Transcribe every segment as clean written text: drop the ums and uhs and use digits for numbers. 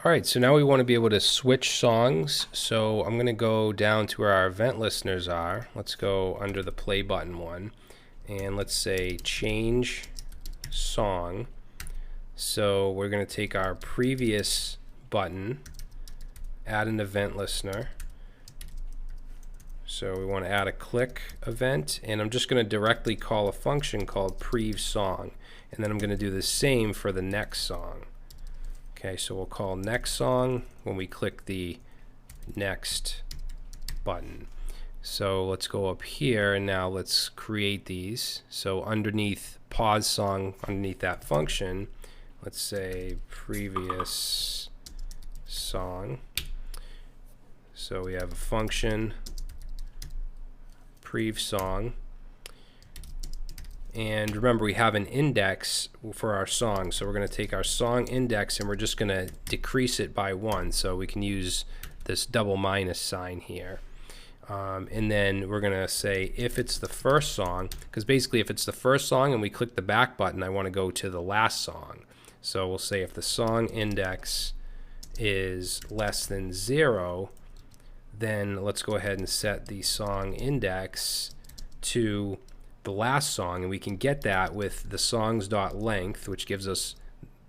All right, so now we want to be able to switch songs. So I'm going to go down to where our event listeners are. Let's go under the play button one. And let's say change song. So we're going to take our previous button, add an event listener. So we want to add a click event, and I'm just going to directly call a function called Prev song. And then I'm going to do the same for the next song. Okay, so we'll call next song when we click the next button. So let's go up here and now let's create these. So underneath pause song, underneath that function, let's say previous song. So we have a function, prev song. And remember, we have an index for our song. So we're going to take our song index and we're just going to decrease it by 1. So we can use this double minus sign here. And then we're going to say if it's the first song, because basically if it's the first song and we click the back button, I want to go to the last song. So we'll say if the song index is less than 0, then let's go ahead and set the song index to the last song, and we can get that with the songs.length, which gives us,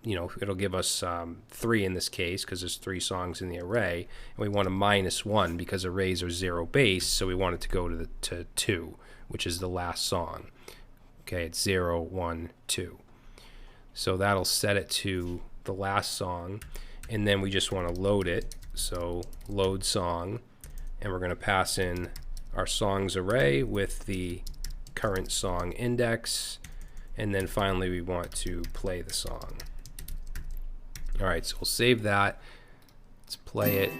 it'll give us 3 in this case because there's 3 songs in the array, and we want a -1 because arrays are 0 base, so we want it to go to 2, which is the last song. Okay, it's 0, 1, 2. So that'll set it to the last song, and then we just want to load it. So load song, and we're going to pass in our songs array with the current song index, and then finally we want to play the song. All right, so we'll save that. Let's play it.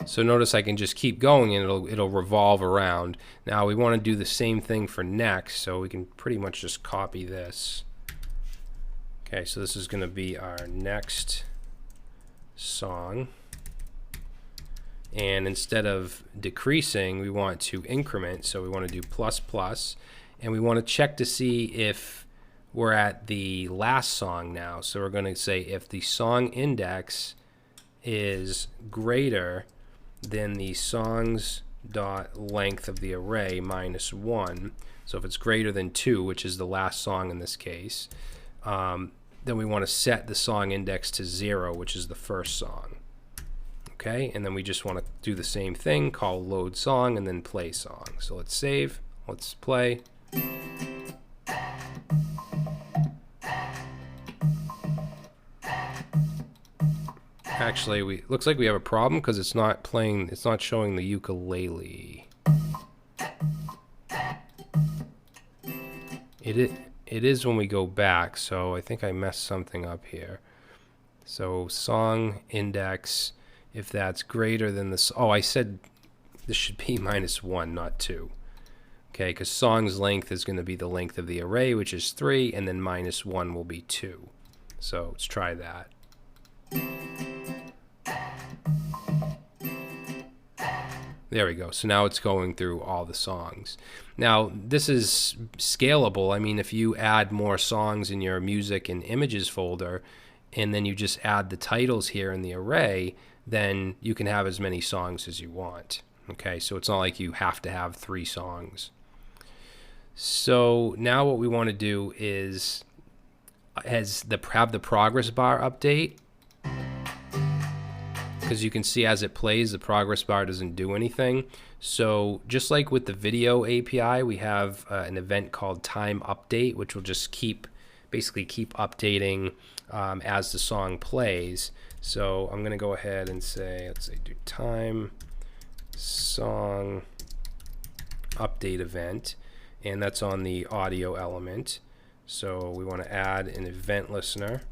So notice I can just keep going and it'll revolve around. Now we want to do the same thing for next, so we can pretty much just copy this. Okay, so this is going to be our next song. And instead of decreasing, we want to increment. So we want to do plus plus, and we want to check to see if we're at the last song now. So we're going to say if the song index is greater than the songs dot length of the array -1. So if it's greater than 2, which is the last song in this case, then we want to set the song index to 0, which is the first song. Okay, and then we just want to do the same thing, call load song and then play song. So let's save, let's play. Actually, looks like we have a problem because it's not playing, it's not showing the ukulele. It is when we go back, so I think I messed something up here. So song index, if that's greater than this, oh, I said this should be -1, not 2. Okay, because song's length is going to be the length of the array, which is 3, and then -1 will be 2. So let's try that. There we go. So now it's going through all the songs. Now, this is scalable. I mean, if you add more songs in your music and images folder, and then you just add the titles here in the array, then you can have as many songs as you want. Okay, so it's not like you have to have 3 songs. So now what we want to do is have the progress bar update, because you can see as it plays, the progress bar doesn't do anything. So just like with the video API, we have an event called time update, which will just basically keep updating as the song plays. So I'm going to go ahead and say, let's say do time song update event, and that's on the audio element. So we want to add an event listener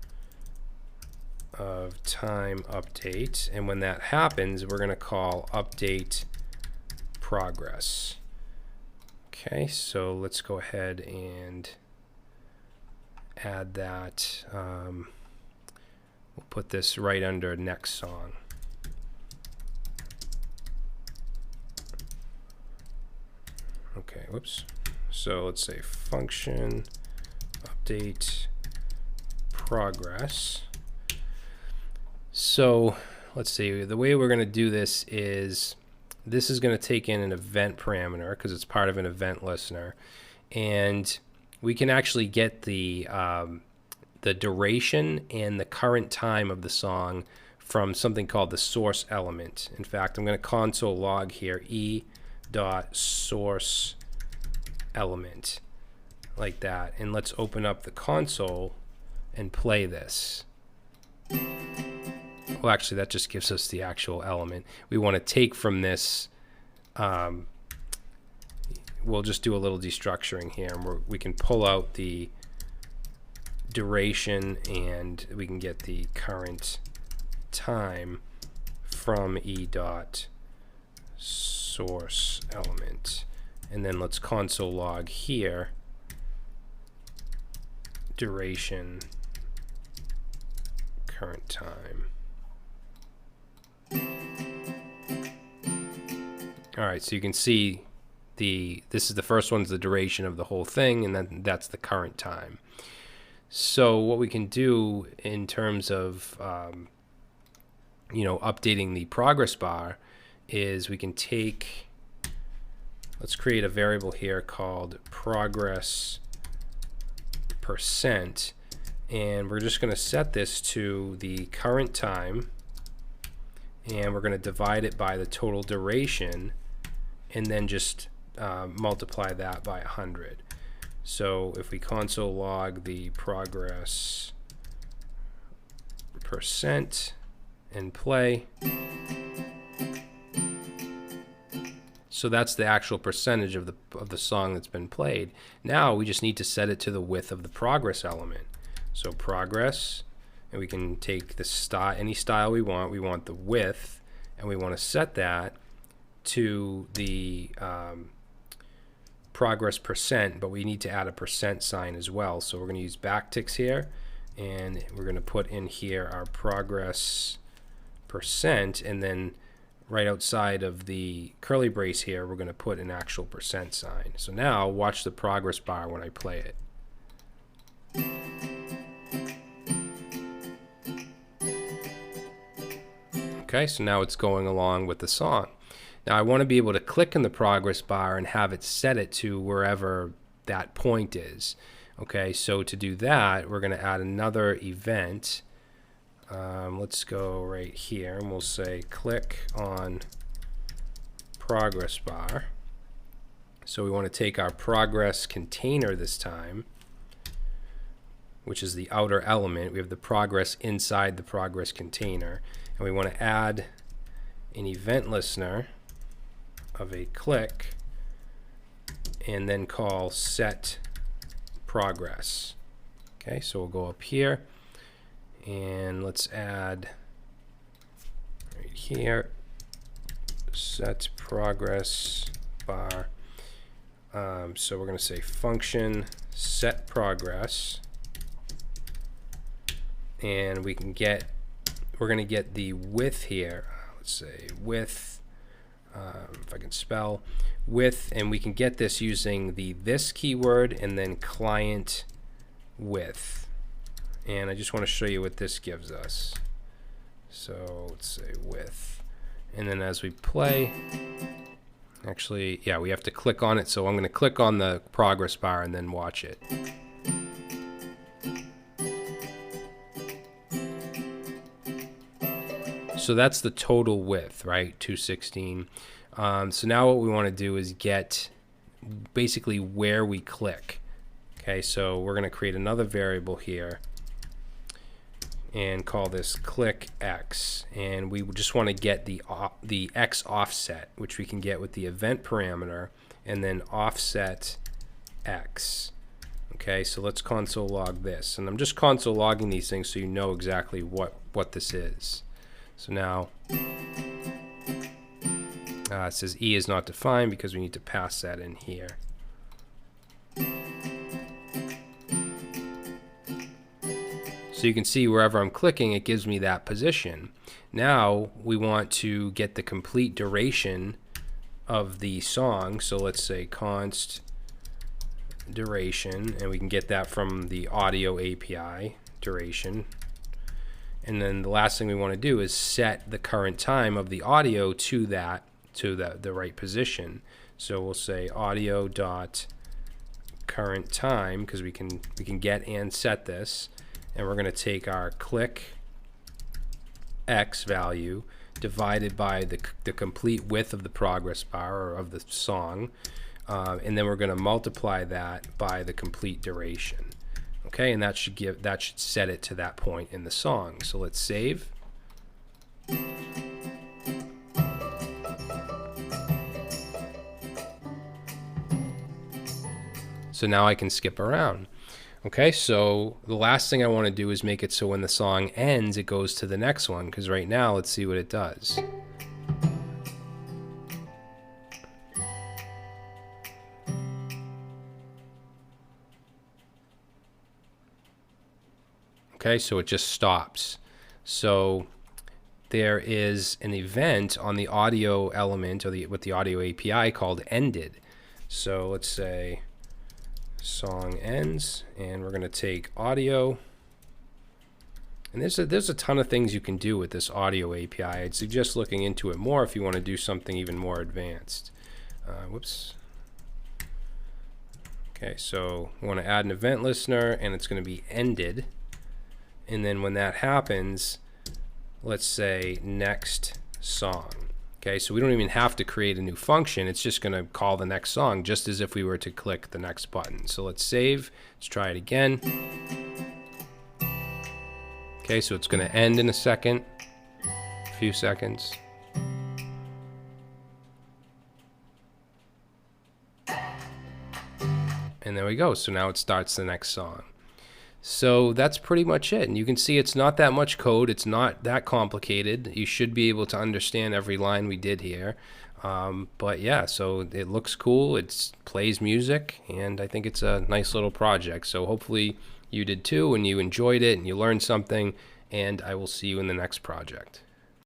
of time update, and when that happens, we're going to call update progress. Okay, so let's go ahead and add that. We'll put this right under next song. Okay, whoops. So let's say function update progress. So let's see, the way we're going to do this is going to take in an event parameter because it's part of an event listener, and we can actually get the duration and the current time of the song from something called the source element. In fact, I'm going to console log here e.source element like that, and let's open up the console and play this. Well, actually, that just gives us the actual element. We want to take from this, we'll just do a little destructuring here, and we can pull out the duration and we can get the current time from e.source element. And then let's console log here duration current time. All right, so you can see this is the first one's the duration of the whole thing, and then that's the current time. So what we can do in terms of updating the progress bar is we can take, let's create a variable here called progress %, and we're just going to set this to the current time, and we're going to divide it by the total duration, and then just multiply that by 100. So if we console log the progress % and play, so that's the actual percentage of the song that's been played. Now we just need to set it to the width of the progress element. So progress, and we can take the style, any style we want. We want the width, and we want to set that to the progress %, but we need to add a % sign as well. So we're going to use backticks here, and we're going to put in here our progress %, and then right outside of the curly brace here, we're going to put an actual % sign. So now watch the progress bar when I play it. Okay, so now it's going along with the song. Now I want to be able to click in the progress bar and have it set it to wherever that point is. Okay, so to do that, we're going to add another event. Let's go right here, and we'll say click on progress bar. So we want to take our progress container this time, which is the outer element. We have the progress inside the progress container, and we want to add an event listener of a click, and then call set progress. Okay, so we'll go up here, and let's add right here set progress bar. So we're going to say function set progress, and we're going to get the width here. Let's say width, if I can spell width, and we can get this using the this keyword and then client width. And I just want to show you what this gives us. So let's say width, and then as we play, actually, yeah, we have to click on it. So I'm going to click on the progress bar and then watch it. So that's the total width, right? 216. So now what we want to do is get basically where we click. Okay, so we're going to create another variable here and call this click x, and we just want to get the x offset, which we can get with the event parameter, and then offset x. Okay, so let's console log this, and I'm just console logging these things so you know exactly what this is. So now it says E is not defined because we need to pass that in here. So you can see wherever I'm clicking, it gives me that position. Now we want to get the complete duration of the song. So let's say const duration, and we can get that from the audio API duration. And then the last thing we want to do is set the current time of the audio to the right position. So we'll say audio dot current time, because we can get and set this, and we're going to take our click X value divided by the complete width of the progress bar, or of the song, and then we're going to multiply that by the complete duration. Okay, and that should set it to that point in the song. So let's save. So now I can skip around. Okay, so the last thing I want to do is make it so when the song ends, it goes to the next one, because right now, let's see what it does. Okay, so it just stops. So there is an event on the audio element, or with the audio API, called ended. So let's say song ends, and we're going to take audio, and there's a ton of things you can do with this audio API. I'd suggest looking into it more if you want to do something even more advanced. Whoops. Okay, so we want to add an event listener, and it's going to be ended. And then when that happens, let's say next song. Okay, so we don't even have to create a new function. It's just going to call the next song, just as if we were to click the next button. So let's save. Let's try it again. Okay, so it's going to end in a second, a few seconds. And there we go. So now it starts the next song. So that's pretty much it. And you can see it's not that much code. It's not that complicated. You should be able to understand every line we did here. But yeah, so it looks cool. It plays music, and I think it's a nice little project. So hopefully you did too, and you enjoyed it, and you learned something, and I will see you in the next project.